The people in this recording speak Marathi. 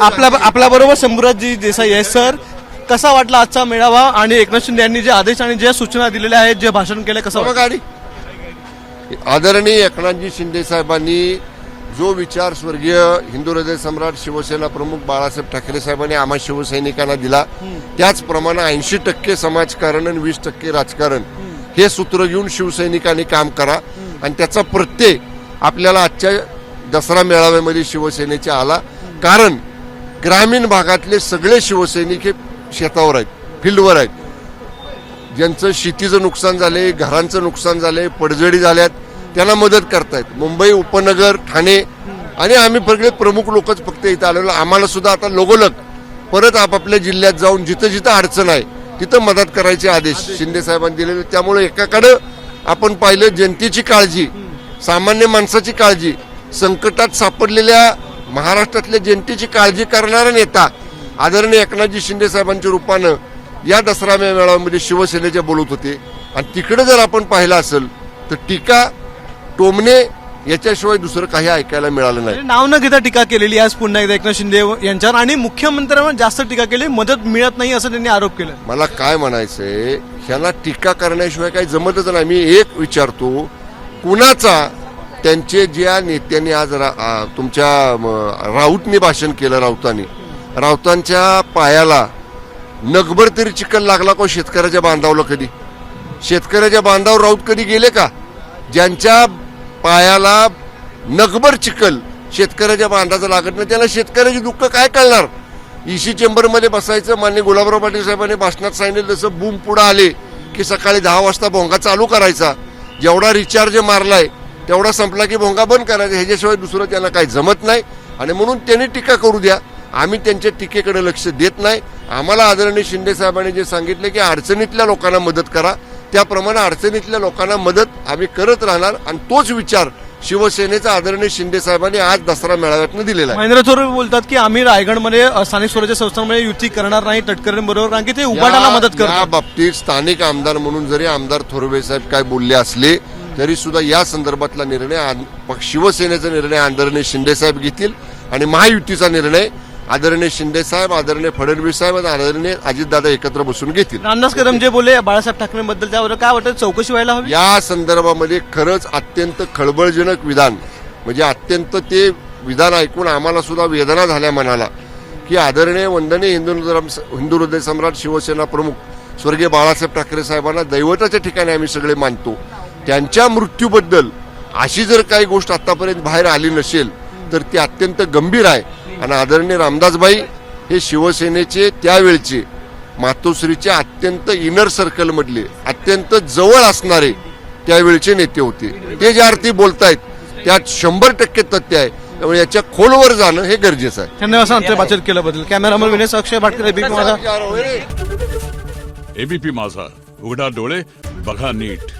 आपल्या बरोबर शंभूराजजी देसाई आहे. सर, कसा वाटला आजचा मेळावा आणि एकनाथ शिंदे यांनी जे आदेश आणि ज्या सूचना दिलेल्या आहेत, जे भाषण केलं, कसं वाटलं? आदरणीय एकनाथजी शिंदे साहेबांनी जो विचार स्वर्गीय हिंदू हृदय सम्राट शिवसेना प्रमुख बाळासाहेब ठाकरे साहेबांनी आम्हा शिवसैनिकांना दिला, त्याचप्रमाणे 80% समाजकारण आणि 20% राजकारण हे सूत्र घेऊन शिवसैनिकांनी काम करा. आणि त्याचा प्रत्यय आपल्याला आजच्या दसरा मेळाव्यामध्ये शिवसेनेचा आला. कारण ग्रामीण भागातले सगळे शिवसैनिक हे शेतावर आहेत, फील्डवर आहेत. ज्यांचं शेतीचं नुकसान झाले, घरांचं नुकसान झाले, पडझडी झाल्यात, त्यांना मदत करतायत. मुंबई उपनगर, ठाणे आणि आम्ही सगळे प्रमुख लोकच फक्त इथं आलेलो. आम्हाला सुद्धा आता लगोलग परत आपापल्या जिल्ह्यात जाऊन जिथं जिथं अडचण आहे तिथं मदत करायचे आदेश शिंदे साहेबांनी दिलेले. त्यामुळे एकाकडे आपण पाहिलं जनतेची काळजी, सामान्य माणसाची काळजी, संकटात सापडलेल्या महाराष्ट्रातल्या जनतेची काळजी करणारा नेता आदरणीय एकनाथजी शिंदे साहेबांच्या रूपानं या दसरा मेळाव्यामध्ये शिवसेनेचे बोलत होते. आणि तिकडे जर आपण पाहिलं असेल तर टीका, टोमणे याच्याशिवाय दुसरं काही ऐकायला मिळालं नाही. नाव न घेता टीका केलेली आज पुन्हा एकदा एकनाथ शिंदे यांच्यावर आणि मुख्यमंत्र्यांवर जास्त टीका केली, मदत मिळत नाही असं त्यांनी आरोप केला. मला काय म्हणायचंय, ह्यांना टीका करण्याशिवाय काही जमतच नाही. मी एक विचारतो, कुणाचा त्यांचे ज्या नेत्यांनी आज तुमच्या राऊतनी भाषण केलं, राऊतांच्या पायाला नगभर तरी चिखल लागला का शेतकऱ्याच्या बांधावला? कधी शेतकऱ्याच्या बांधावर राऊत कधी गेले का? ज्यांच्या पायाला नगभर चिखल शेतकऱ्याच्या बांधाचं लागत नाही, त्याला शेतकऱ्याची दुःख काय कळणार? ईसी चेंबरमध्ये बसायचं. माननीय गुलाबराव पाटील साहेबांनी भाषणात सांगितलं तसं बूम पुढं आले की सकाळी 10 वाजता भोंगा चालू करायचा. जेवढा रिचार्ज मारलाय तेवढा संपला की भोंगा बंद करायचा. ह्याच्याशिवाय दुसरं त्यांना काही जमत नाही. आणि म्हणून त्यांनी टीका करू द्या, आम्ही त्यांच्या टीकेकडे लक्ष देत नाही. आम्हाला आदरणीय शिंदे साहेबांनी जे सांगितलं की अडचणीतल्या लोकांना मदत करा, त्याप्रमाणे अडचणीतल्या लोकांना मदत आम्ही करत राहणार. आणि तोच विचार शिवसेनेचा आदरणीय शिंदे साहेबांनी आज दसरा मेळाव्यातनं दिलेला आहे. महेंद्र थोरात बोलतात की आम्ही रायगडमध्ये स्थानिक स्वराज्य संस्थांमध्ये युती करणार नाही तटकरेंबरोबर, कारण की ते उभाटाला मदत करतात. या बाबतीत स्थानिक आमदार म्हणून जरी आमदार थोरवे साहेब काय बोलले असले तरी सुद्धा या संदर्भातला निर्णय शिवसेनेचा निर्णय आदरणीय शिंदे साहेब घेतील. आणि महायुतीचा निर्णय आदरणीय शिंदे साहेब, आदरणीय फडणवीस साहेब आणि आदरणीय अजितदादा एकत्र बसून घेतील. रामदास कदम जे बोलले बाळासाहेब ठाकरेंबद्दल, त्यावर काय वाटतं, चौकशी व्हायला हवी? या संदर्भामध्ये खरंच अत्यंत खळबळजनक विधान, म्हणजे अत्यंत ते विधान ऐकून आम्हाला सुद्धा वेदना झाल्या मनाला, की आदरणीय वंदनीय हिंदू हृदय सम्राट शिवसेना प्रमुख स्वर्गीय बाळासाहेब ठाकरे साहेबांना दैवताच्या ठिकाणी आम्ही सगळे मानतो. त्यांच्या मृत्यूबद्दल अशी जर काही गोष्ट आतापर्यंत बाहेर आली नसेल तर ती अत्यंत गंभीर आहे. आणि आदरणीय रामदासबाई हे शिवसेनेचे त्यावेळचे मातोश्रीच्या अत्यंत इनर सर्कल मधले, अत्यंत जवळ असणारे त्यावेळचे नेते होते. ते ज्या अर्थी बोलतायत त्यात 100% तथ्य आहे. त्यामुळे याच्या खोलवर जाणं हे गरजेचं आहे. धन्यवाद आमच्या बातचीत केल्याबद्दल. कॅमेरामन विनय अक्षय भाटकर, एबीपी माझा. एबीपी माझा, उघडा डोळे बघा नीट.